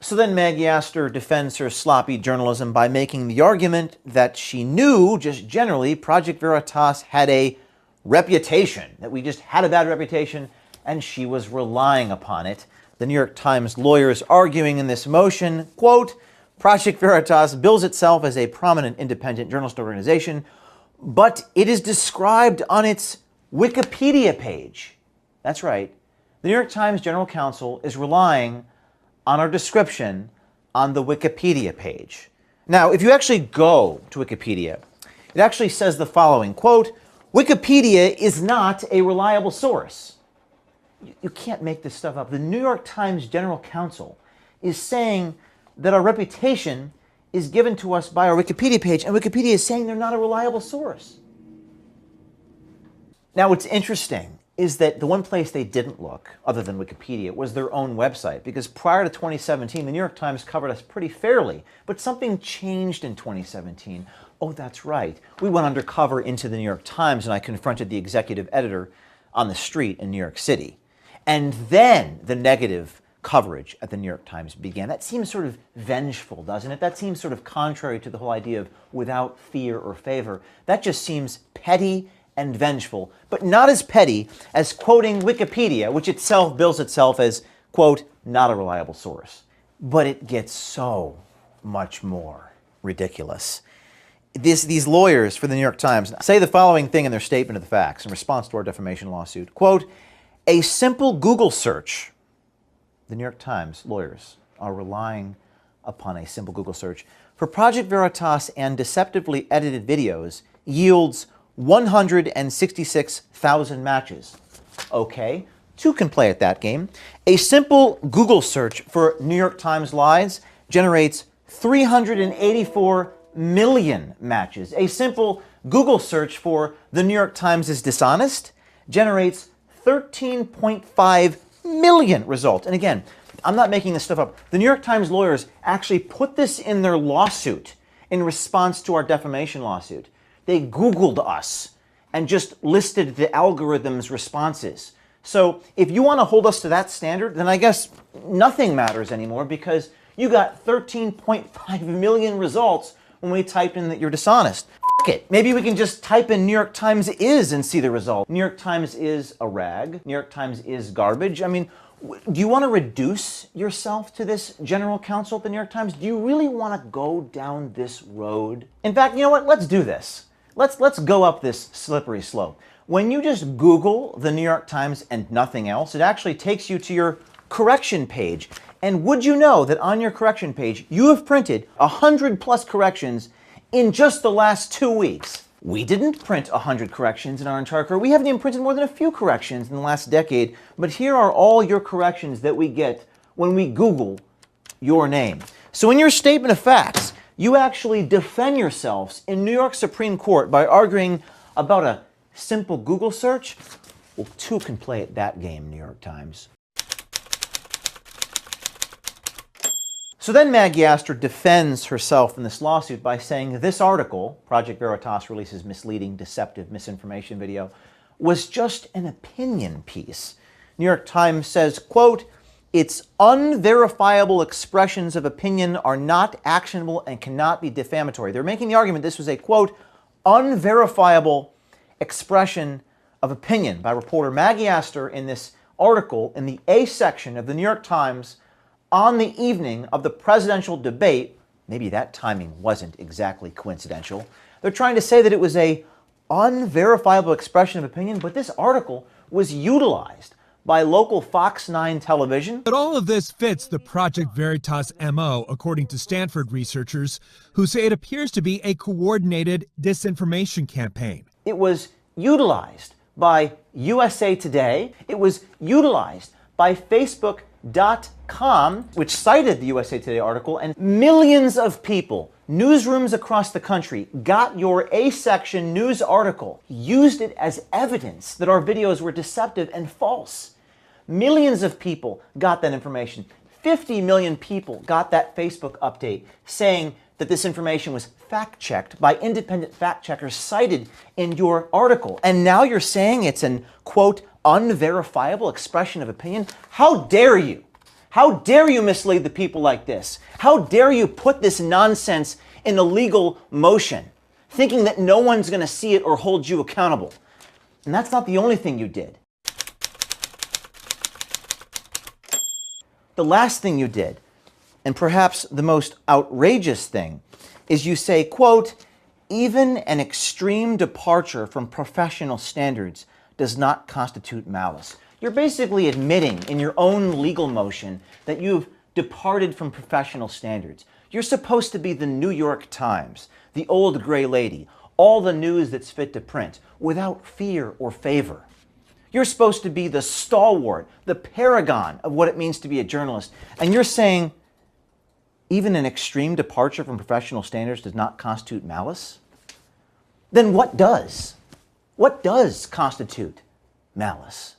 So then Maggie Astor defends her sloppy journalism by making the argument that she knew, just generally, Project Veritas had a reputation, that we just had a bad reputation, and she was relying upon it. The New York Times lawyers arguing in this motion, quote, Project Veritas bills itself as a prominent independent journalist organization, but it is described on its Wikipedia page. That's right. The New York Times General Counsel is relying on our description on the Wikipedia page. Now, if you actually go to Wikipedia, it actually says the following, quote, Wikipedia is not a reliable source. You can't make this stuff up. The New York Times General Counsel is saying that our reputation is given to us by our Wikipedia page, and Wikipedia is saying they're not a reliable source. Now, what's interesting is that the one place they didn't look, other than Wikipedia, was their own website, because prior to 2017, the New York Times covered us pretty fairly, but something changed in 2017. Oh, that's right. We went undercover into the New York Times, and I confronted the executive editor on the street in New York City. And then the negative coverage at the New York Times began. That seems sort of vengeful, doesn't it? That seems sort of contrary to the whole idea of without fear or favor. That just seems petty and vengeful, but not as petty as quoting Wikipedia, which itself bills itself as, quote, not a reliable source. But it gets so much more ridiculous. These lawyers for the New York Times say the following thing in their statement of the facts in response to our defamation lawsuit. Quote, a simple Google search. The New York Times lawyers are relying upon a simple Google search for Project Veritas and deceptively edited videos yields 166,000 matches. Okay, two can play at that game. A simple Google search for New York Times lies generates 384 million matches. A simple Google search for the New York Times is dishonest generates 13.5 million results. And again, I'm not making this stuff up. The New York Times lawyers actually put this in their lawsuit in response to our defamation lawsuit. They Googled us and just listed the algorithm's responses. So if you want to hold us to that standard, then I guess nothing matters anymore, because you got 13.5 million results when we typed in that you're dishonest. F it. Maybe we can just type in New York Times is and see the result. New York Times is a rag. New York Times is garbage. I mean, do you want to reduce yourself to this general counsel at the New York Times? Do you really want to go down this road? In fact, you know what? Let's do this. Let's go up this slippery slope. When you just Google the New York Times and nothing else, it actually takes you to your correction page. And would you know that on your correction page, you have printed 100+ corrections in just the last 2 weeks? We didn't print 100 corrections in our entire career. We haven't even printed more than a few corrections in the last decade. But here are all your corrections that we get when we Google your name. So in your statement of facts, you actually defend yourselves in New York Supreme Court by arguing about a simple Google search. Well, two can play at that game, New York Times. So then Maggie Astor defends herself in this lawsuit by saying this article, Project Veritas releases misleading, deceptive misinformation video, was just an opinion piece. New York Times says, quote, its unverifiable expressions of opinion are not actionable and cannot be defamatory. They're making the argument this was a, quote, unverifiable expression of opinion by reporter Maggie Astor in this article in the A section of the New York Times on the evening of the presidential debate. Maybe that timing wasn't exactly coincidental. They're trying to say that it was a unverifiable expression of opinion, but this article was utilized by local Fox 9 television. But all of this fits the Project Veritas MO, according to Stanford researchers, who say it appears to be a coordinated disinformation campaign. It was utilized by USA Today. It was utilized by Facebook.com, which cited the USA Today article, and millions of people, newsrooms across the country, got your A-section news article, used it as evidence that our videos were deceptive and false. Millions of people got that information. 50 million people got that Facebook update saying that this information was fact-checked by independent fact-checkers cited in your article. And now you're saying it's an, quote, unverifiable expression of opinion? How dare you? How dare you mislead the people like this? How dare you put this nonsense in a legal motion, thinking that no one's going to see it or hold you accountable? And that's not the only thing you did. The last thing you did, and perhaps the most outrageous thing, is you say, quote, even an extreme departure from professional standards does not constitute malice. You're basically admitting in your own legal motion that you've departed from professional standards. You're supposed to be the New York Times, the old gray lady, all the news that's fit to print, without fear or favor. You're supposed to be the stalwart, the paragon of what it means to be a journalist. And you're saying even an extreme departure from professional standards does not constitute malice? Then what does? What does constitute malice?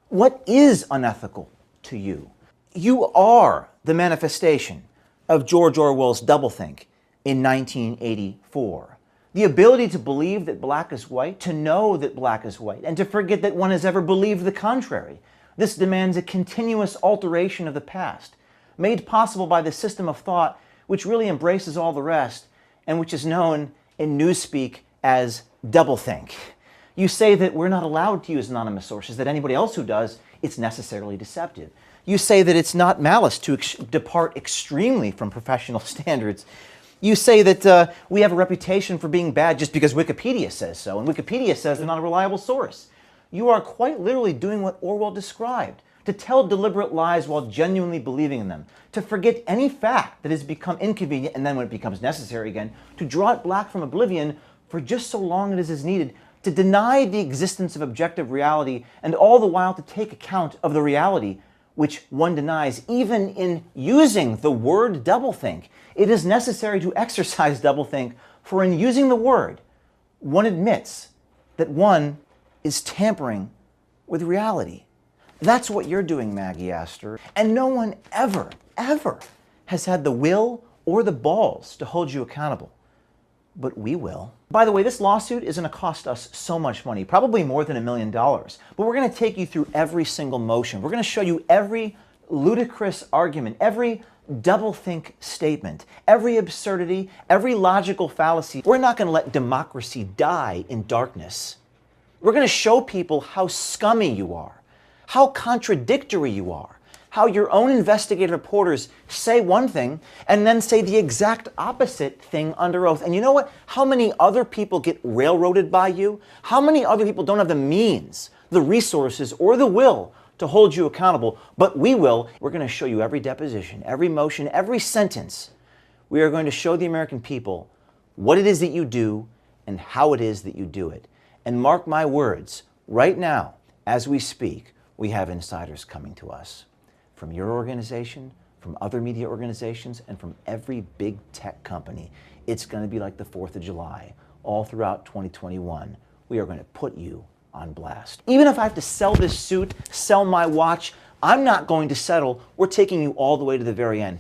What is unethical to you? You are the manifestation of George Orwell's doublethink in 1984. The ability to believe that black is white, to know that black is white, and to forget that one has ever believed the contrary. This demands a continuous alteration of the past, made possible by the system of thought which really embraces all the rest, and which is known in newspeak as doublethink. You say that we're not allowed to use anonymous sources, that anybody else who does, it's necessarily deceptive. You say that it's not malice to depart extremely from professional standards. You say that we have a reputation for being bad just because Wikipedia says so, and Wikipedia says they're not a reliable source. You are quite literally doing what Orwell described, to tell deliberate lies while genuinely believing in them, to forget any fact that has become inconvenient, and then when it becomes necessary again, to draw it black from oblivion for just so long as is needed, to deny the existence of objective reality, and all the while to take account of the reality which one denies. Even in using the word doublethink, it is necessary to exercise doublethink, for in using the word, one admits that one is tampering with reality. That's what you're doing, Maggie Astor. And no one ever, ever has had the will or the balls to hold you accountable. But we will. By the way, this lawsuit is going to cost us so much money, probably more than $1 million. But we're going to take you through every single motion. We're going to show you every ludicrous argument, every doublethink statement, every absurdity, every logical fallacy. We're not going to let democracy die in darkness. We're going to show people how scummy you are, how contradictory you are, how your own investigative reporters say one thing and then say the exact opposite thing under oath. And you know what? How many other people get railroaded by you? How many other people don't have the means, the resources, or the will to hold you accountable? But we will. We're going to show you every deposition, every motion, every sentence. We are going to show the American people what it is that you do and how it is that you do it. And mark my words, right now, as we speak, we have insiders coming to us from your organization, from other media organizations, and from every big tech company. It's going to be like the 4th of July. All throughout 2021, we are going to put you on blast. Even if I have to sell this suit, sell my watch, I'm not going to settle. We're taking you all the way to the very end.